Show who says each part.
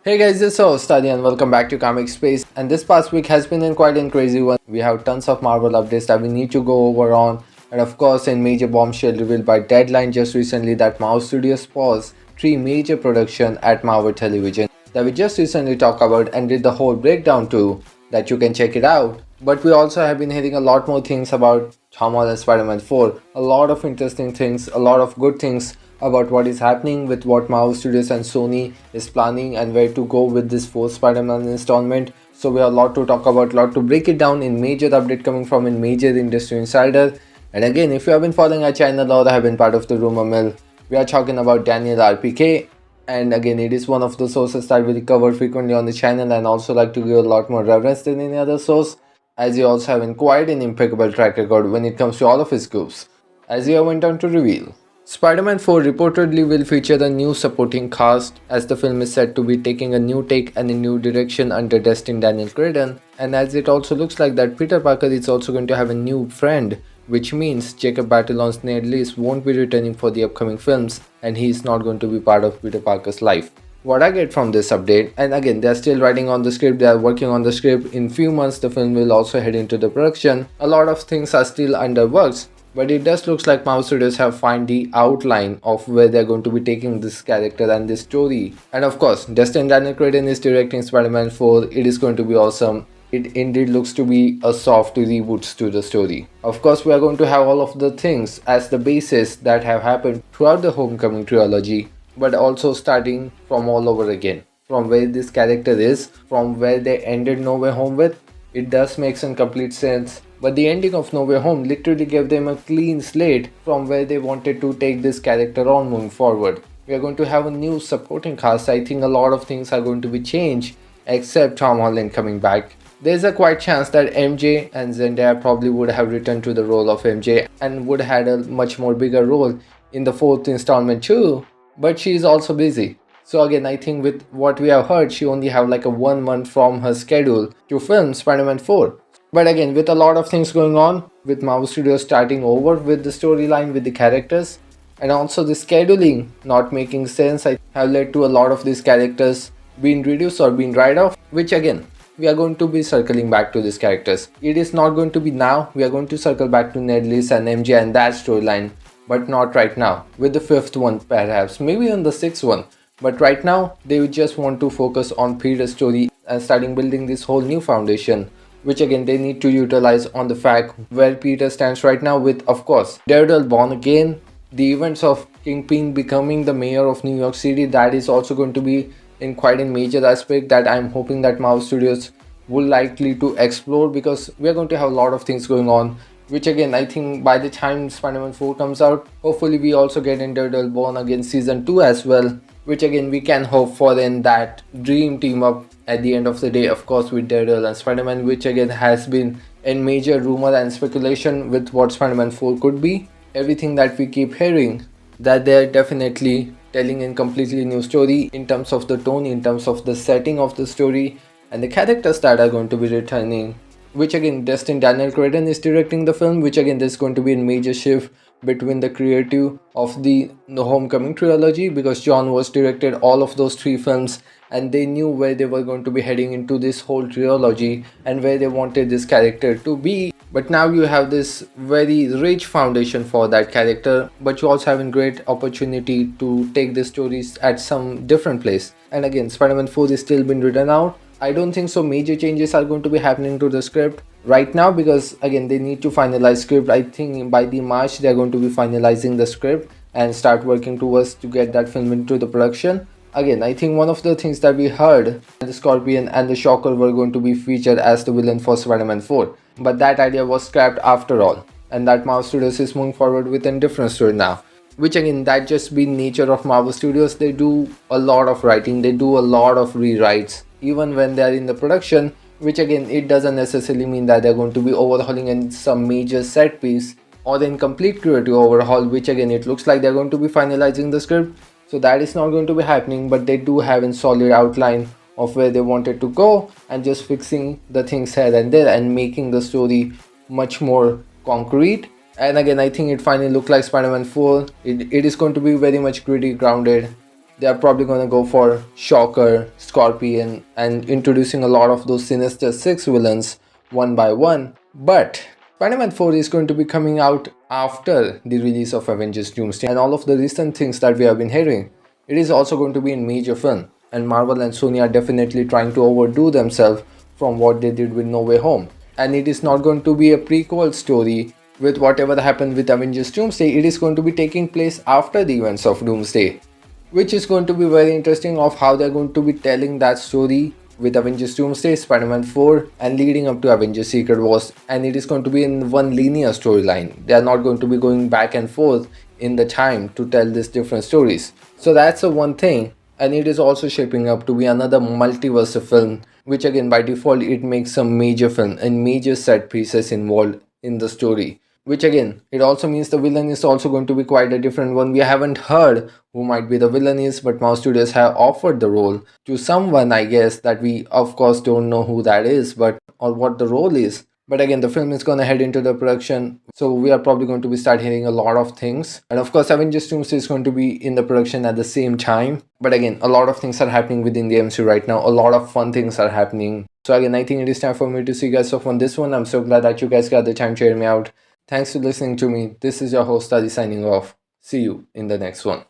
Speaker 1: Hey guys, this is host Adi and welcome back to Comic Space. And this past week has been quite a crazy one. We have tons of Marvel updates that we need to go over on. And of course, in major bombshell revealed by Deadline just recently that Marvel Studios paused 3 major production at Marvel Television that we just recently talked about and did the whole breakdown to, that you can check it out. But we also have been hearing a lot more things about Tom Holland Spider-Man 4. A lot of interesting things, a lot of good things about what is happening with what Marvel Studios and Sony is planning and where to go with this 4th Spider-Man installment. So we have a lot to talk about, a lot to break it down in major update coming from a major industry insider. And again, if you have been following our channel or have been part of the rumor mill, we are talking about Daniel RPK. And again, it is one of the sources that we cover frequently on the channel and also like to give a lot more reverence than any other source, as he also have quite an impeccable track record when it comes to all of his scoops, as he went on to reveal. Spider-Man 4 reportedly will feature a new supporting cast, as the film is said to be taking a new take and a new direction under Destin Daniel Cretton, and as it also looks like that Peter Parker is also going to have a new friend, which means Jacob Batalon's Ned Leeds won't be returning for the upcoming films and he is not going to be part of Peter Parker's life. What I get from this update, and again they are still writing on the script, they are working on the script, in few months the film will also head into the production, a lot of things are still under works. But it does looks like Marvel Studios have found the outline of where they're going to be taking this character and this story. And of course, Destin Daniel Cretton is directing Spider-Man 4. It is going to be awesome. It indeed looks to be a soft reboot to the story. Of course, we are going to have all of the things as the basis that have happened throughout the Homecoming trilogy, but also starting from all over again. From where this character is, from where they ended No Way Home with, it does make some complete sense. But the ending of No Way Home literally gave them a clean slate from where they wanted to take this character on moving forward. We are going to have a new supporting cast. I think a lot of things are going to be changed except Tom Holland coming back. There's a quite chance that MJ and Zendaya probably would have returned to the role of MJ and would have had a much more bigger role in the 4th installment too. But she is also busy. So again, I think with what we have heard, she only have like a 1 month from her schedule to film Spider-Man 4. But again, with a lot of things going on, with Marvel Studios starting over with the storyline, with the characters, and also the scheduling not making sense, I have led to a lot of these characters being reduced or being dried off, which again, we are going to be circling back to these characters. It is not going to be now, we are going to circle back to Ned Leeds and MJ and that storyline, but not right now, with the 5th one perhaps, maybe on the 6th one. But right now, they would just want to focus on Peter's story and starting building this whole new foundation, which again they need to utilize on the fact where Peter stands right now with, of course, Daredevil Born Again, the events of Kingpin becoming the mayor of New York City. That is also going to be in quite a major aspect that I'm hoping that Marvel Studios will likely to explore, because we are going to have a lot of things going on, which again I think by the time Spider-Man 4 comes out, hopefully we also get in Daredevil Born Again season 2 as well, which again we can hope for in that dream team up at the end of the day, of course, with Daredevil and Spider-Man, which again has been a major rumor and speculation with what Spider-Man 4 could be. Everything that we keep hearing, that they're definitely telling a completely new story in terms of the tone, in terms of the setting of the story, and the characters that are going to be returning, which again Destin Daniel Cretton is directing the film, which again there's going to be a major shift between the creative of the Homecoming trilogy, because John was directed all of those 3 films and they knew where they were going to be heading into this whole trilogy and where they wanted this character to be. But now you have this very rich foundation for that character, but you also have a great opportunity to take the stories at some different place. And again, Spider-Man 4 is still being written out. I don't think so major changes are going to be happening to the script right now, because again they need to finalize script. I think by the March they are going to be finalizing the script and start working towards to get that film into the production. Again, I think one of the things that we heard, the Scorpion and the Shocker were going to be featured as the villain for Spider-Man 4, but that idea was scrapped after all, and that Marvel Studios is moving forward with a different story now, which again that just be nature of Marvel Studios. They do a lot of writing, they do a lot of rewrites even when they are in the production, which again it doesn't necessarily mean that they're going to be overhauling in some major set piece or in complete creative overhaul, which again it looks like they're going to be finalizing the script. So that is not going to be happening, but they do have a solid outline of where they wanted to go and just fixing the things here and there and making the story much more concrete. And again, I think it finally looked like Spider-Man 4. It is going to be very much gritty, grounded, They are probably going to go for Shocker, Scorpion, and introducing a lot of those Sinister Six villains one by one. But Spider-Man 4 is going to be coming out after the release of Avengers Doomsday, and all of the recent things that we have been hearing. It is also going to be in major film, and Marvel and Sony are definitely trying to overdo themselves from what they did with No Way Home. And it is not going to be a prequel story with whatever happened with Avengers Doomsday. It is going to be taking place after the events of Doomsday, which is going to be very interesting of how they're going to be telling that story with Avengers Doomsday, Spider-Man 4, and leading up to Avengers Secret Wars. And it is going to be in one linear storyline. They are not going to be going back and forth in the time to tell these different stories. So that's the one thing. And it is also shaping up to be another multiverse film, which again by default it makes some major film and major set pieces involved in the story. Which again, it also means the villain is also going to be quite a different one. We haven't heard who might be the villain is, but Mouse Studios have offered the role to someone, I guess, that we of course don't know who that is, but or what the role is. But again, the film is going to head into the production, so we are probably going to be start hearing a lot of things. And of course, Avengers Doomsday is going to be in the production at the same time. But again, a lot of things are happening within the MCU right now. A lot of fun things are happening. So again, I think it is time for me to see you guys off on this one. I'm so glad that you guys got the time to hear me out. Thanks for listening to me. This is your host, Adi, signing off. See you in the next one.